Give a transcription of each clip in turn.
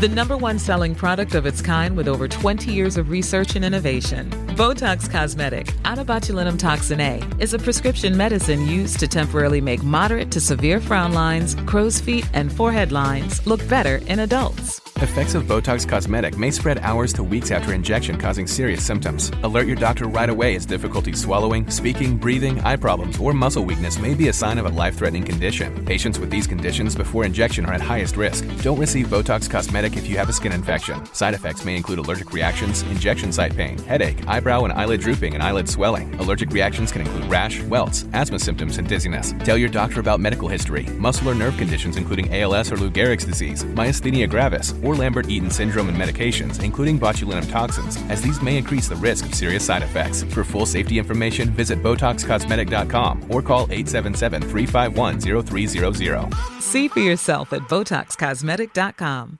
The #1 selling product of its kind with over 20 years of research and innovation. Botox Cosmetic, out of botulinum toxin A, is a prescription medicine used to temporarily make moderate to severe frown lines, crow's feet, and forehead lines look better in adults. Effects of Botox Cosmetic may spread hours to weeks after injection, causing serious symptoms. Alert your doctor right away as difficulty swallowing, speaking, breathing, eye problems, or muscle weakness may be a sign of a life-threatening condition. Patients with these conditions before injection are at highest risk. Don't receive Botox Cosmetic if you have a skin infection. Side effects may include allergic reactions, injection site pain, headache, eyebrow and eyelid drooping, and eyelid swelling. Allergic reactions can include rash, welts, asthma symptoms, and dizziness. Tell your doctor about medical history, muscle or nerve conditions including ALS or Lou Gehrig's disease, myasthenia gravis, or Lambert-Eaton syndrome, and medications, including botulinum toxins, as these may increase the risk of serious side effects. For full safety information, visit BotoxCosmetic.com or call 877-351-0300. See for yourself at BotoxCosmetic.com.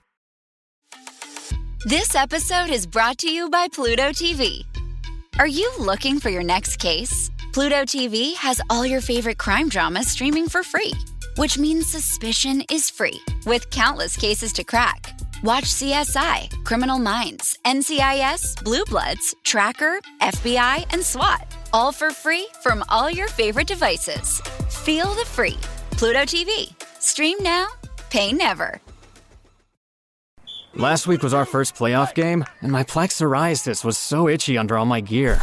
This episode is brought to you by Pluto TV. Are you looking for your next case? Pluto TV has all your favorite crime dramas streaming for free, which means suspicion is free, with countless cases to crack. Watch CSI, Criminal Minds, NCIS, Blue Bloods, Tracker, FBI, and SWAT, all for free from all your favorite devices. Feel the free. Pluto TV. Stream now, pay never. Last week was our first playoff game, and my plaque psoriasis was so itchy under all my gear.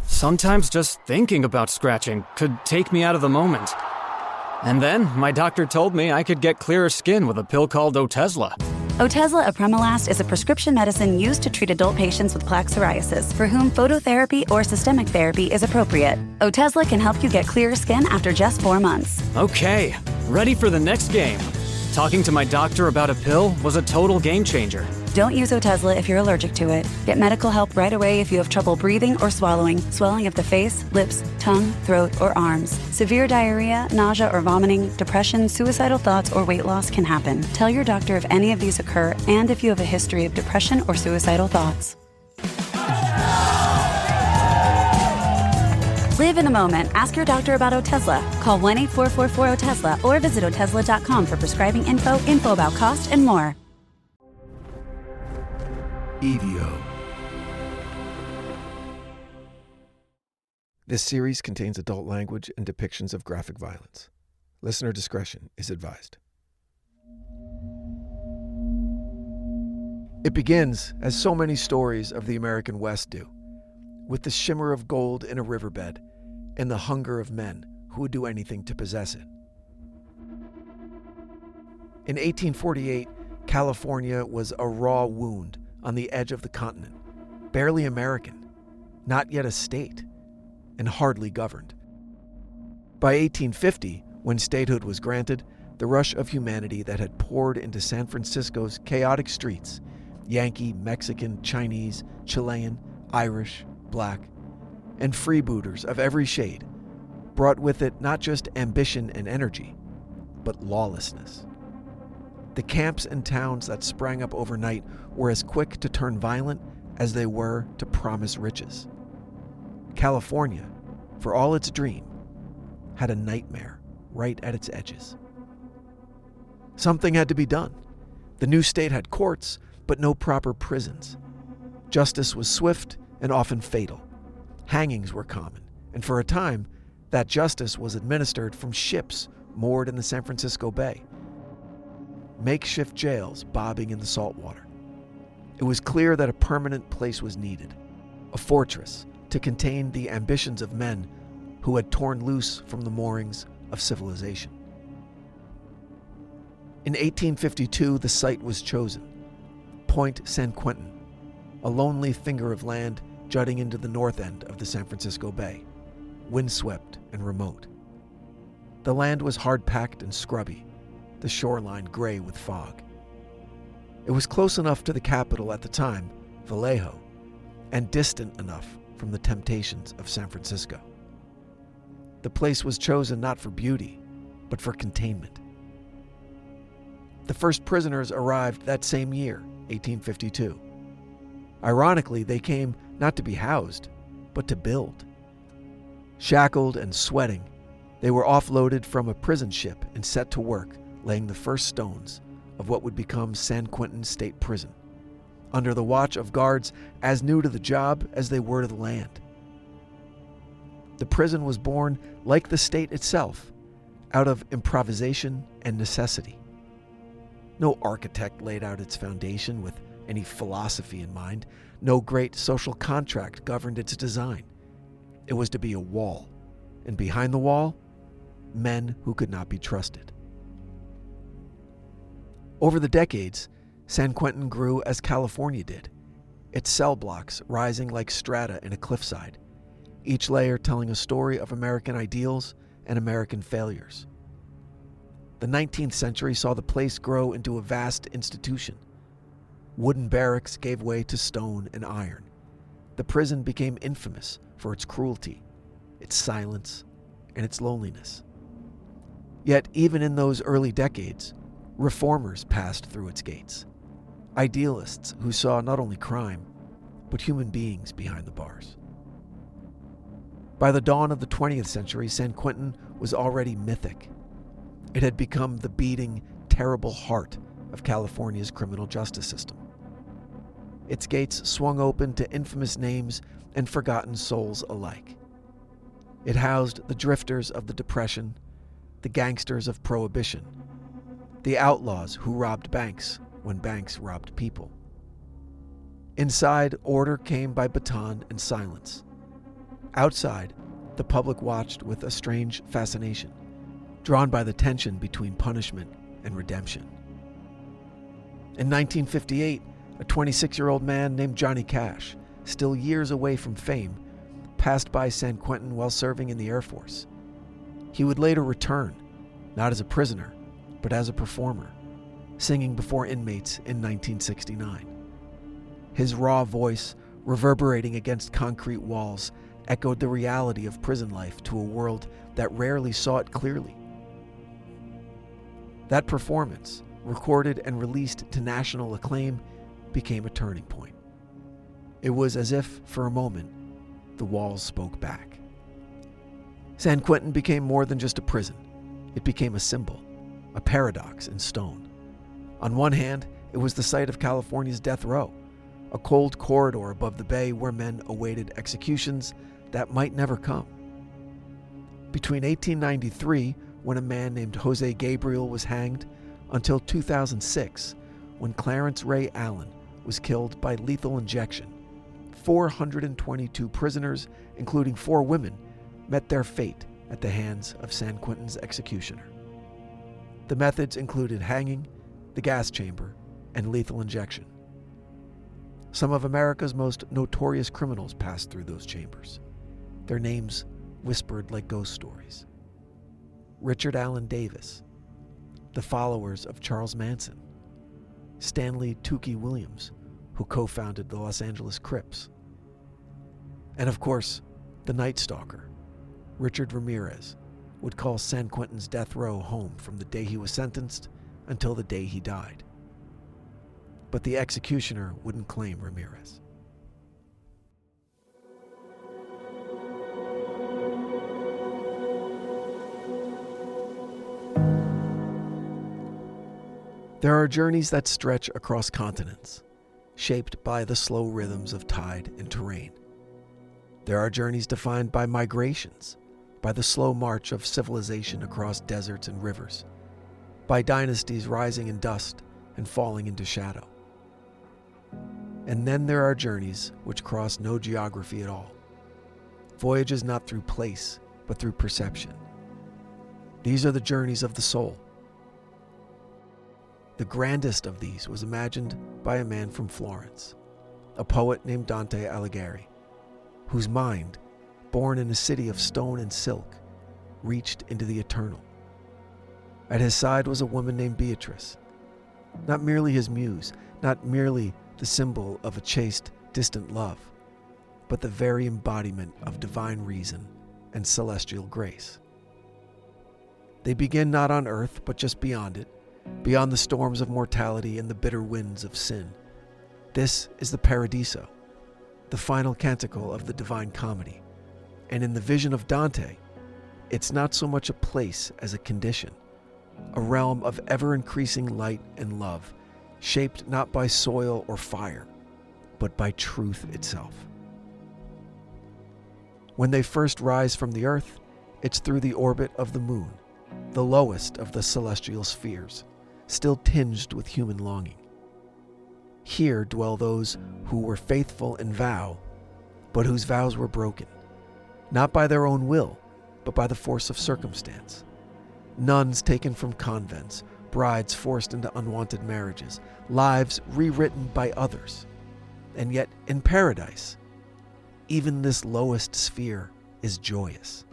Sometimes just thinking about scratching could take me out of the moment. And then my doctor told me I could get clearer skin with a pill called Otezla. Otezla apremilast is a prescription medicine used to treat adult patients with plaque psoriasis for whom phototherapy or systemic therapy is appropriate. Otezla can help you get clearer skin after just 4 months. Okay, ready for the next game. Talking to my doctor about a pill was a total game changer. Don't use Otezla if you're allergic to it. Get medical help right away if you have trouble breathing or swallowing, swelling of the face, lips, tongue, throat, or arms. Severe diarrhea, nausea or vomiting, depression, suicidal thoughts, or weight loss can happen. Tell your doctor if any of these occur and if you have a history of depression or suicidal thoughts. Live in the moment. Ask your doctor about Otezla. Call 1-844-4-OTEZLA or visit Otezla.com for prescribing info about cost, and more. EVO. This series contains adult language and depictions of graphic violence. Listener discretion is advised. It begins, as so many stories of the American West do, with the shimmer of gold in a riverbed and the hunger of men who would do anything to possess it. In 1848, California was a raw wound on the edge of the continent, barely American, not yet a state, and hardly governed. By 1850, when statehood was granted, the rush of humanity that had poured into San Francisco's chaotic streets, Yankee, Mexican, Chinese, Chilean, Irish, Black, and freebooters of every shade, brought with it not just ambition and energy, but lawlessness. The camps and towns that sprang up overnight were as quick to turn violent as they were to promise riches. California, for all its dream, had a nightmare right at its edges. Something had to be done. The new state had courts, but no proper prisons. Justice was swift and often fatal. Hangings were common, and for a time, that justice was administered from ships moored in the San Francisco Bay. Makeshift jails bobbing in the saltwater. It was clear that a permanent place was needed, a fortress to contain the ambitions of men who had torn loose from the moorings of civilization. In 1852, the site was chosen, Point San Quentin, a lonely finger of land jutting into the north end of the San Francisco Bay, windswept and remote. The land was hard-packed and scrubby, the shoreline gray with fog. It was close enough to the capital at the time, Vallejo, and distant enough from the temptations of San Francisco. The place was chosen not for beauty, but for containment. The first prisoners arrived that same year, 1852. Ironically, they came not to be housed, but to build. Shackled and sweating, they were offloaded from a prison ship and set to work laying the first stones of what would become San Quentin State Prison, under the watch of guards as new to the job as they were to the land. The prison was born, like the state itself, out of improvisation and necessity. No architect laid out its foundation with any philosophy in mind. No great social contract governed its design. It was to be a wall, and behind the wall, men who could not be trusted. Over the decades, San Quentin grew as California did, its cell blocks rising like strata in a cliffside, each layer telling a story of American ideals and American failures. The 19th century saw the place grow into a vast institution. Wooden barracks gave way to stone and iron. The prison became infamous for its cruelty, its silence, and its loneliness. Yet even in those early decades, reformers passed through its gates. Idealists who saw not only crime, but human beings behind the bars. By the dawn of the 20th century, San Quentin was already mythic. It had become the beating, terrible heart of California's criminal justice system. Its gates swung open to infamous names and forgotten souls alike. It housed the drifters of the Depression, the gangsters of Prohibition, the outlaws who robbed banks when banks robbed people. Inside, order came by baton and silence. Outside, the public watched with a strange fascination, drawn by the tension between punishment and redemption. In 1958, a 26-year-old man named Johnny Cash, still years away from fame, passed by San Quentin while serving in the Air Force. He would later return, not as a prisoner, but as a performer, singing before inmates in 1969. His raw voice, reverberating against concrete walls, echoed the reality of prison life to a world that rarely saw it clearly. That performance, recorded and released to national acclaim, became a turning point. It was as if, for a moment, the walls spoke back. San Quentin became more than just a prison. It became a symbol, a paradox in stone. On one hand, it was the site of California's death row, a cold corridor above the bay where men awaited executions that might never come. Between 1893, when a man named Jose Gabriel was hanged, until 2006, when Clarence Ray Allen was killed by lethal injection, 422 prisoners, including 4 women, met their fate at the hands of San Quentin's executioner. The methods included hanging, the gas chamber, and lethal injection. Some of America's most notorious criminals passed through those chambers, their names whispered like ghost stories. Richard Allen Davis, the followers of Charles Manson, Stanley Tookie Williams, who co-founded the Los Angeles Crips, and of course, the Night Stalker, Richard Ramirez, would call San Quentin's death row home from the day he was sentenced until the day he died. But the executioner wouldn't claim Ramirez. There are journeys that stretch across continents, shaped by the slow rhythms of tide and terrain. There are journeys defined by migrations, by the slow march of civilization across deserts and rivers, by dynasties rising in dust and falling into shadow. And then there are journeys which cross no geography at all, voyages not through place, but through perception. These are the journeys of the soul. The grandest of these was imagined by a man from Florence, a poet named Dante Alighieri, whose mind, born in a city of stone and silk, reached into the eternal. At his side was a woman named Beatrice, not merely his muse, not merely the symbol of a chaste, distant love, but the very embodiment of divine reason and celestial grace. They begin not on earth, but just beyond it, beyond the storms of mortality and the bitter winds of sin. This is the Paradiso, the final canticle of the Divine Comedy. And in the vision of Dante, it's not so much a place as a condition, a realm of ever-increasing light and love, shaped not by soil or fire, but by truth itself. When they first rise from the earth, it's through the orbit of the moon, the lowest of the celestial spheres, still tinged with human longing. Here dwell those who were faithful in vow, but whose vows were broken, not by their own will, but by the force of circumstance. Nuns taken from convents, brides forced into unwanted marriages, lives rewritten by others. And yet, in paradise, even this lowest sphere is joyous.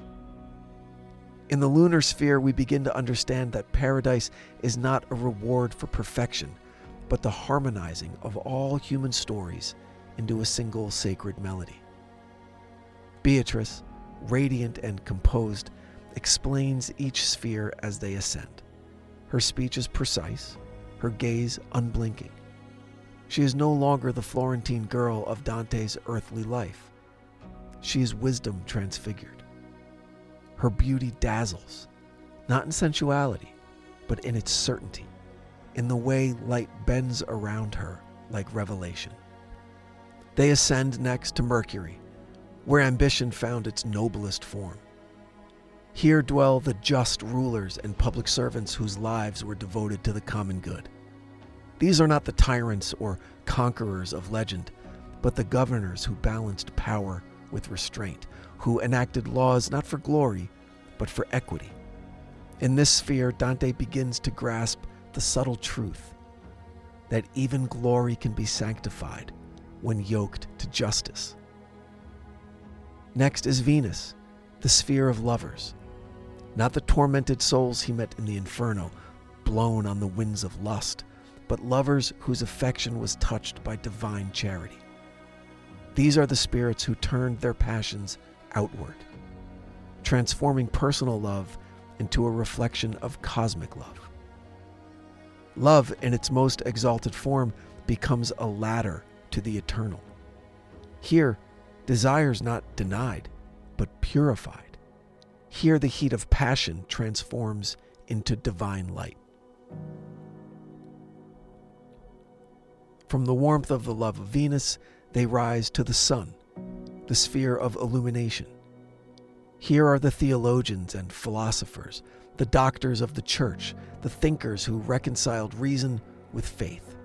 In the lunar sphere, we begin to understand that paradise is not a reward for perfection, but the harmonizing of all human stories into a single sacred melody. Beatrice, radiant and composed, explains each sphere as they ascend. Her speech is precise, her gaze unblinking. She is no longer the Florentine girl of Dante's earthly life. She is wisdom transfigured. Her beauty dazzles, not in sensuality, but in its certainty, in the way light bends around her like revelation. They ascend next to Mercury, where ambition found its noblest form. Here dwell the just rulers and public servants whose lives were devoted to the common good. These are not the tyrants or conquerors of legend, but the governors who balanced power with restraint, who enacted laws not for glory, but for equity. In this sphere, Dante begins to grasp the subtle truth that even glory can be sanctified when yoked to justice. Next is Venus, the sphere of lovers, not the tormented souls he met in the inferno, blown on the winds of lust, but lovers whose affection was touched by divine charity. These are the spirits who turned their passions outward, transforming personal love into a reflection of cosmic love. Love, in its most exalted form, becomes a ladder to the eternal. Here, desire is not denied, but purified. Here, the heat of passion transforms into divine light. From the warmth of the love of Venus, they rise to the sun, the sphere of illumination. Here are the theologians and philosophers, the doctors of the church, the thinkers who reconciled reason with faith.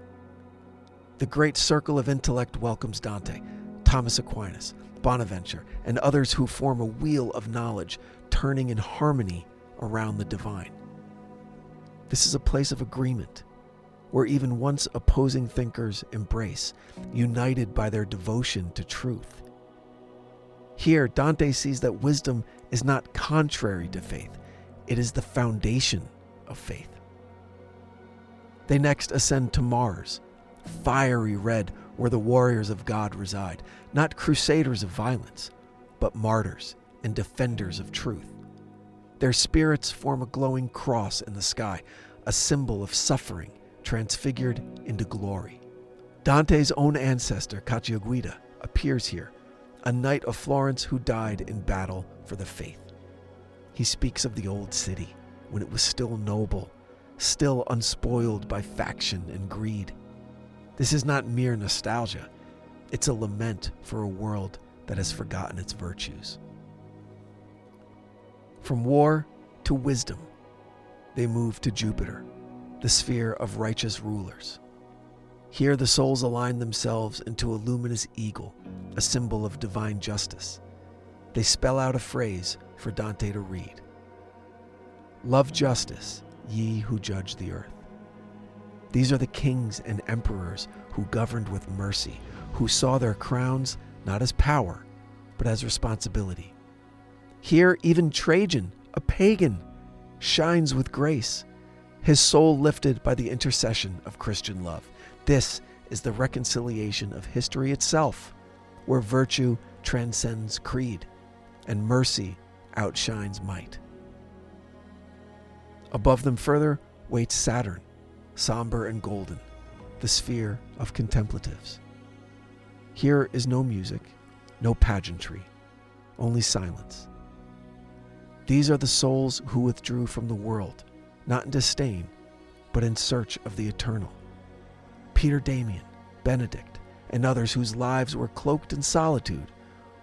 The great circle of intellect welcomes Dante, Thomas Aquinas, Bonaventure, and others who form a wheel of knowledge turning in harmony around the divine. This is a place of agreement, where even once opposing thinkers embrace, united by their devotion to truth. Here, Dante sees that wisdom is not contrary to faith, it is the foundation of faith. They next ascend to Mars, fiery red, where the warriors of God reside, not crusaders of violence, but martyrs and defenders of truth. Their spirits form a glowing cross in the sky, a symbol of suffering transfigured into glory. Dante's own ancestor, Cacciaguida, appears here, a knight of Florence who died in battle for the faith. He speaks of the old city, when it was still noble, still unspoiled by faction and greed. This is not mere nostalgia. It's a lament for a world that has forgotten its virtues. From war to wisdom, they move to Jupiter, the sphere of righteous rulers. Here the souls align themselves into a luminous eagle, a symbol of divine justice. They spell out a phrase for Dante to read. Love justice, ye who judge the earth. These are the kings and emperors who governed with mercy, who saw their crowns not as power, but as responsibility. Here, even Trajan, a pagan, shines with grace, his soul lifted by the intercession of Christian love. This is the reconciliation of history itself, where virtue transcends creed and mercy outshines might. Above them further waits Saturn, somber and golden, the sphere of contemplatives. Here is no music, no pageantry, only silence. These are the souls who withdrew from the world, not in disdain, but in search of the eternal. Peter Damian, Benedict, and others whose lives were cloaked in solitude,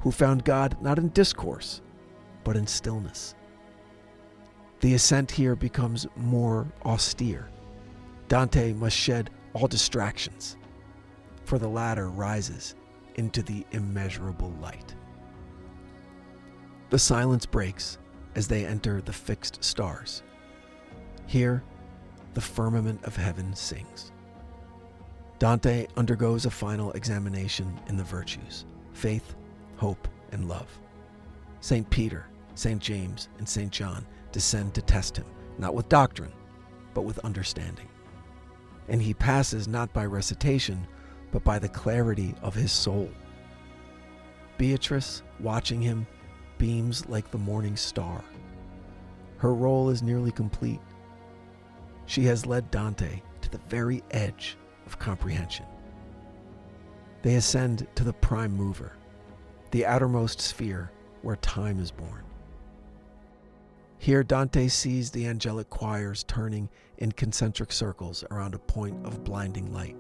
who found God not in discourse, but in stillness. The ascent here becomes more austere. Dante must shed all distractions, for the ladder rises into the immeasurable light. The silence breaks as they enter the fixed stars. Here, the firmament of heaven sings. Dante undergoes a final examination in the virtues: faith, hope, and love. St. Peter, St. James, and St. John descend to test him, not with doctrine, but with understanding. And he passes not by recitation, but by the clarity of his soul. Beatrice, watching him, beams like the morning star. Her role is nearly complete. She has led Dante to the very edge of comprehension. They ascend to the prime mover, the outermost sphere where time is born. Here Dante sees the angelic choirs turning in concentric circles around a point of blinding light.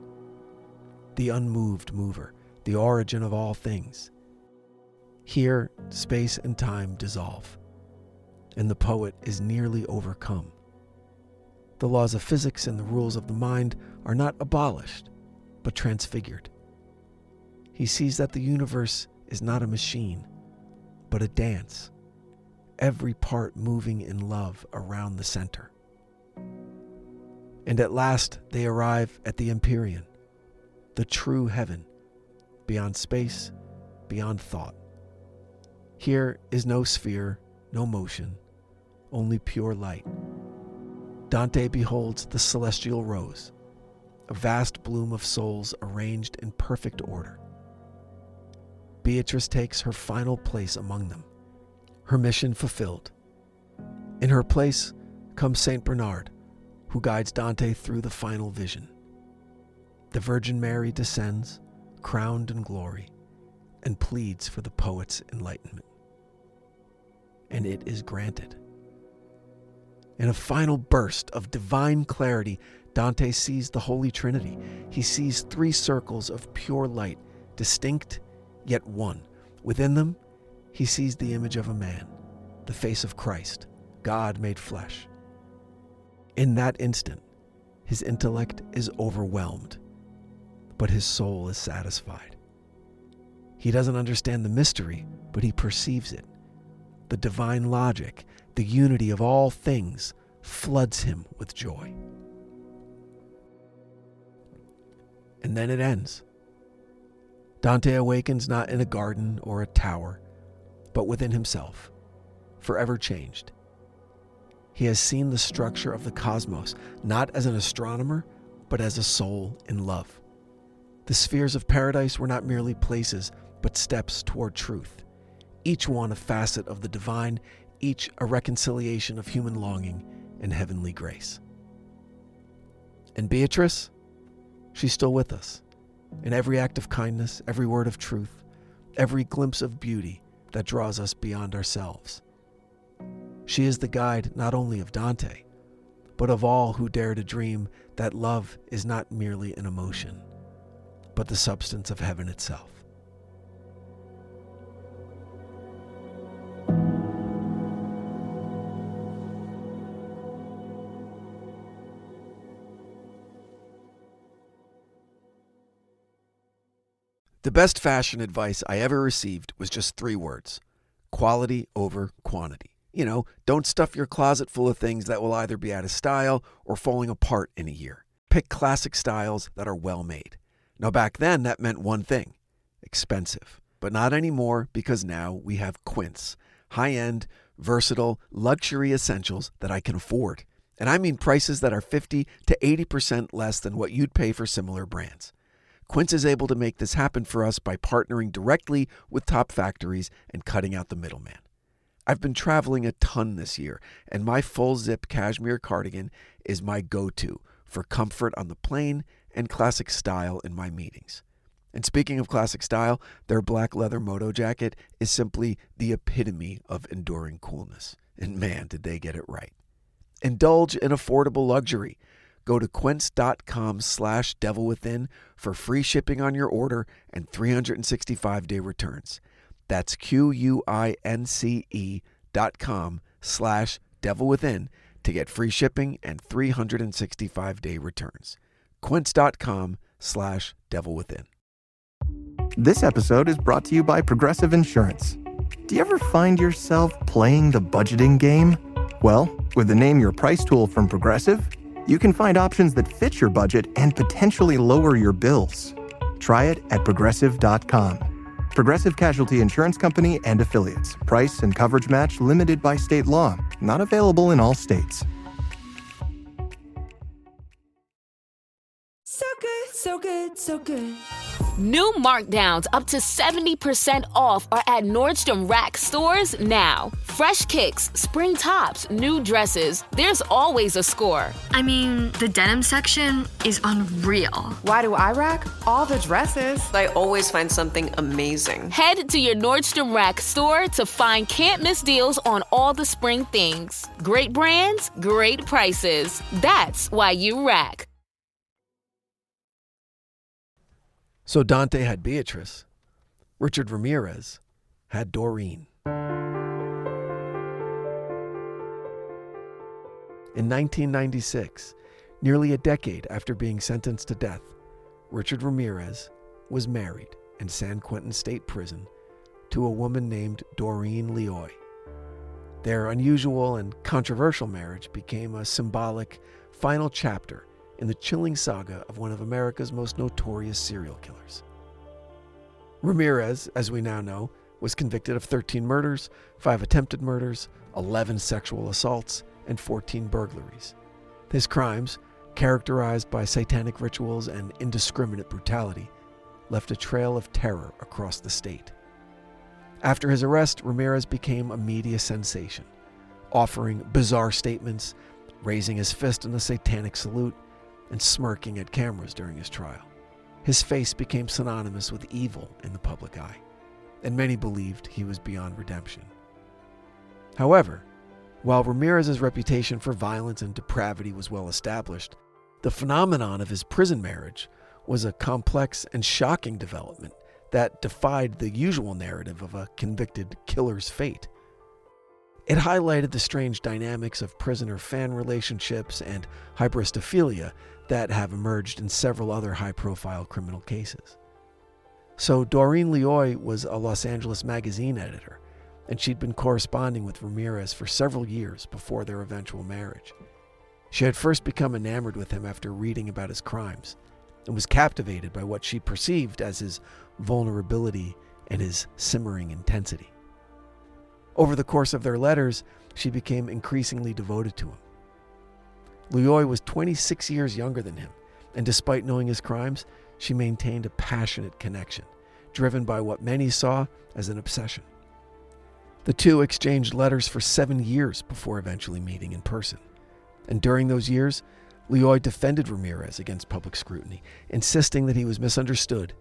The unmoved mover, the origin of all things. Here space and time dissolve, and the poet is nearly overcome. The laws of physics and the rules of the mind are not abolished, but transfigured. He sees that the universe is not a machine, but a dance, every part moving in love around the center. And at last they arrive at the Empyrean, the true heaven, beyond space, beyond thought. Here is no sphere, no motion, only pure light. Dante beholds the celestial rose, a vast bloom of souls arranged in perfect order. Beatrice takes her final place among them, her mission fulfilled. In her place comes Saint Bernard, who guides Dante through the final vision. The Virgin Mary descends, crowned in glory, and pleads for the poet's enlightenment. And it is granted. In a final burst of divine clarity, Dante sees the Holy Trinity. He sees three circles of pure light, distinct yet one. Within them, he sees the image of a man, the face of Christ, God made flesh. In that instant, his intellect is overwhelmed, but his soul is satisfied. He doesn't understand the mystery, but he perceives it. The divine logic, the unity of all things, floods him with joy. And then it ends. Dante awakens not in a garden or a tower, but within himself, forever changed. He has seen the structure of the cosmos, not as an astronomer, but as a soul in love. The spheres of paradise were not merely places, but steps toward truth. Each one a facet of the divine, each a reconciliation of human longing and heavenly grace. And Beatrice, she's still with us. In every act of kindness, every word of truth, every glimpse of beauty that draws us beyond ourselves. She is the guide not only of Dante, but of all who dare to dream that love is not merely an emotion, but the substance of heaven itself. The best fashion advice I ever received was just 3 words: quality over quantity. Don't stuff your closet full of things that will either be out of style or falling apart in a year. Pick classic styles that are well made. Now back then that meant one thing: expensive. But not anymore, because now we have Quince. High-end, versatile, luxury essentials that I can afford. And I mean prices that are 50 to 80% less than what you'd pay for similar brands. Quince is able to make this happen for us by partnering directly with top factories and cutting out the middleman. I've been traveling a ton this year, and my full-zip cashmere cardigan is my go-to for comfort on the plane and classic style in my meetings. And speaking of classic style, their black leather moto jacket is simply the epitome of enduring coolness. And man, did they get it right. Indulge in affordable luxury. Go to quince.com/devilwithin for free shipping on your order and 365-day returns. That's QUINCE.com/devilwithin to get free shipping and 365-day returns. Quince.com/devilwithin. This episode is brought to you by Progressive Insurance. Do you ever find yourself playing the budgeting game? Well, with the Name Your Price tool from Progressive, you can find options that fit your budget and potentially lower your bills. Try it at Progressive.com. Progressive Casualty Insurance Company and Affiliates. Price and coverage match limited by state law. Not available in all states. So good, so good, so good. New markdowns up to 70% off are at Nordstrom Rack stores now. Fresh kicks, spring tops, new dresses. There's always a score. I mean, the denim section is unreal. Why do I rack? All the dresses. I always find something amazing. Head to your Nordstrom Rack store to find can't-miss deals on all the spring things. Great brands, great prices. That's why you rack. So Dante had Beatrice. Richard Ramirez had Doreen. In 1996, nearly a decade after being sentenced to death, Richard Ramirez was married in San Quentin State Prison to a woman named Doreen Leoy. Their unusual and controversial marriage became a symbolic final chapter in the chilling saga of one of America's most notorious serial killers. Ramirez, as we now know, was convicted of 13 murders, 5 attempted murders, 11 sexual assaults, and 14 burglaries. His crimes, characterized by satanic rituals and indiscriminate brutality, left a trail of terror across the state. After his arrest, Ramirez became a media sensation, offering bizarre statements, raising his fist in a satanic salute, and smirking at cameras during his trial. His face became synonymous with evil in the public eye, and many believed he was beyond redemption. However, while Ramirez's reputation for violence and depravity was well established, the phenomenon of his prison marriage was a complex and shocking development that defied the usual narrative of a convicted killer's fate. It highlighted the strange dynamics of prisoner-fan relationships and hybristophilia that have emerged in several other high-profile criminal cases. So Doreen Leoy was a Los Angeles magazine editor, and she'd been corresponding with Ramirez for several years before their eventual marriage. She had first become enamored with him after reading about his crimes, and was captivated by what she perceived as his vulnerability and his simmering intensity. Over the course of their letters, she became increasingly devoted to him. Leoy was 26 years younger than him, and despite knowing his crimes, she maintained a passionate connection, driven by what many saw as an obsession. The two exchanged letters for 7 years before eventually meeting in person. And during those years, Leoy defended Ramirez against public scrutiny, insisting that he was misunderstood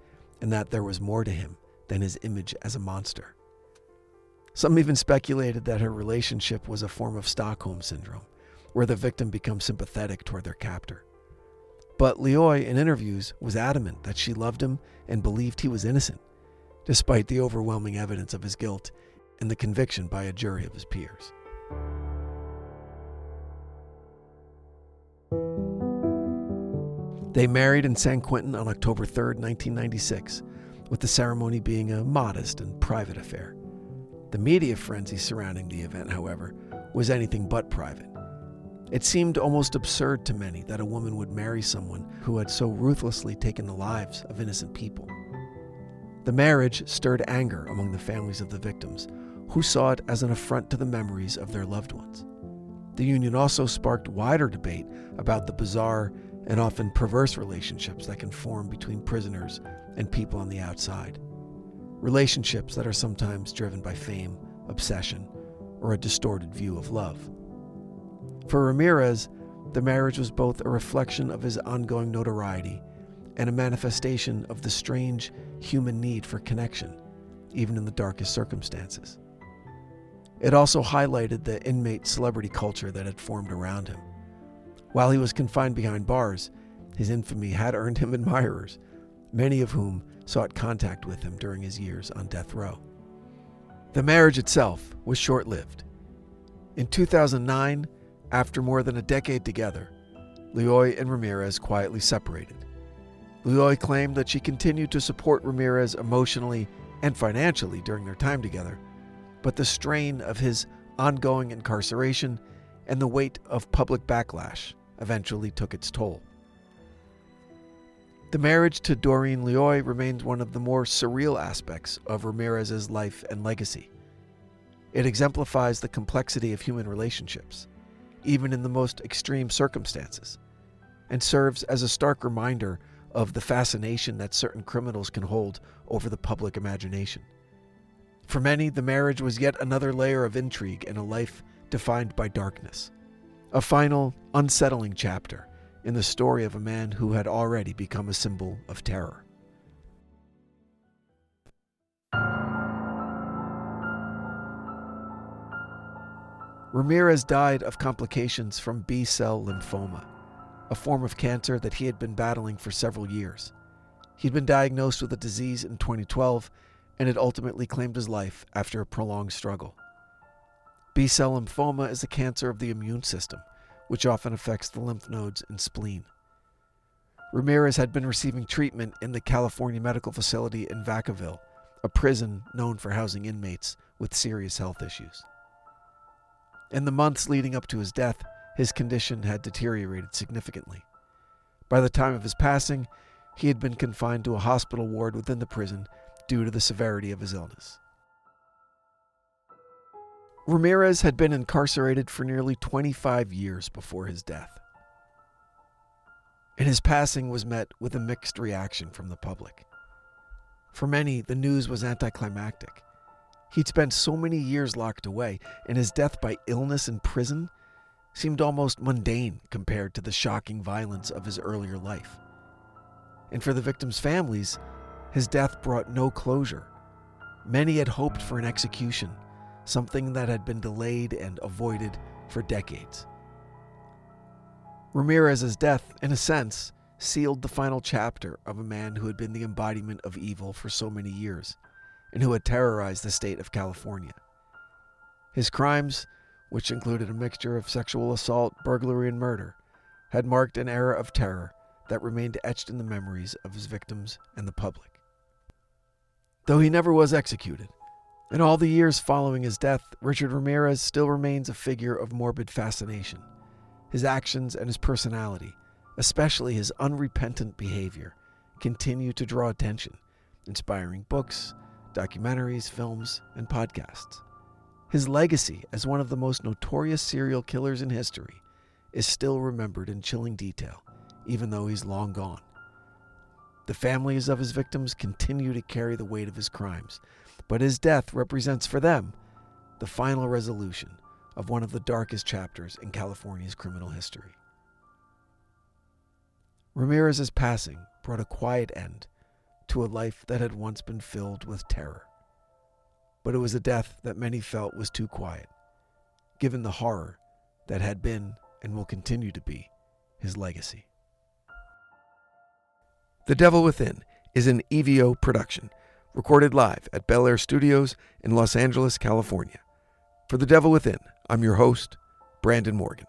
and that there was more to him than his image as a monster. Some even speculated that her relationship was a form of Stockholm Syndrome, where the victim becomes sympathetic toward their captor. But Leoy, in interviews, was adamant that she loved him and believed he was innocent, despite the overwhelming evidence of his guilt and the conviction by a jury of his peers. They married in San Quentin on October 3rd, 1996, with the ceremony being a modest and private affair. The media frenzy surrounding the event, however, was anything but private. It seemed almost absurd to many that a woman would marry someone who had so ruthlessly taken the lives of innocent people. The marriage stirred anger among the families of the victims, who saw it as an affront to the memories of their loved ones. The union also sparked wider debate about the bizarre and often perverse relationships that can form between prisoners and people on the outside. Relationships that are sometimes driven by fame, obsession, or a distorted view of love. For Ramirez, the marriage was both a reflection of his ongoing notoriety and a manifestation of the strange human need for connection, even in the darkest circumstances. It also highlighted the inmate celebrity culture that had formed around him. While he was confined behind bars, his infamy had earned him admirers, many of whom sought contact with him during his years on death row. The marriage itself was short-lived. In 2009, after more than a decade together, Leoy and Ramirez quietly separated. Leoy claimed that she continued to support Ramirez emotionally and financially during their time together, but the strain of his ongoing incarceration and the weight of public backlash eventually took its toll. The marriage to Doreen Leoy remains one of the more surreal aspects of Ramirez's life and legacy. It exemplifies the complexity of human relationships, even in the most extreme circumstances, and serves as a stark reminder of the fascination that certain criminals can hold over the public imagination. For many, the marriage was yet another layer of intrigue in a life defined by darkness, a final, unsettling chapter in the story of a man who had already become a symbol of terror. Ramirez died of complications from B-cell lymphoma, a form of cancer that he had been battling for several years. He'd been diagnosed with the disease in 2012 and had ultimately claimed his life after a prolonged struggle. B-cell lymphoma is a cancer of the immune system, which often affects the lymph nodes and spleen. Ramirez had been receiving treatment in the California medical facility in Vacaville, a prison known for housing inmates with serious health issues. In the months leading up to his death, his condition had deteriorated significantly. By the time of his passing, he had been confined to a hospital ward within the prison due to the severity of his illness. Ramirez had been incarcerated for nearly 25 years before his death, and his passing was met with a mixed reaction from the public. For many, the news was anticlimactic. He'd spent so many years locked away, and his death by illness in prison seemed almost mundane compared to the shocking violence of his earlier life. And for the victims' families, his death brought no closure. Many had hoped for an execution, something that had been delayed and avoided for decades. Ramirez's death, in a sense, sealed the final chapter of a man who had been the embodiment of evil for so many years, and who had terrorized the state of California. His crimes, which included a mixture of sexual assault, burglary, and murder, had marked an era of terror that remained etched in the memories of his victims and the public. Though he never was executed, in all the years following his death, Richard Ramirez still remains a figure of morbid fascination. His actions and his personality, especially his unrepentant behavior, continue to draw attention, inspiring books, documentaries, films, and podcasts. His legacy as one of the most notorious serial killers in history is still remembered in chilling detail, even though he's long gone. The families of his victims continue to carry the weight of his crimes, but his death represents for them the final resolution of one of the darkest chapters in California's criminal history. Ramirez's passing brought a quiet end to a life that had once been filled with terror. But it was a death that many felt was too quiet, given the horror that had been and will continue to be his legacy. The Devil Within is an EVO production, recorded live at Bel Air Studios in Los Angeles, California. For The Devil Within, I'm your host, Brandon Morgan.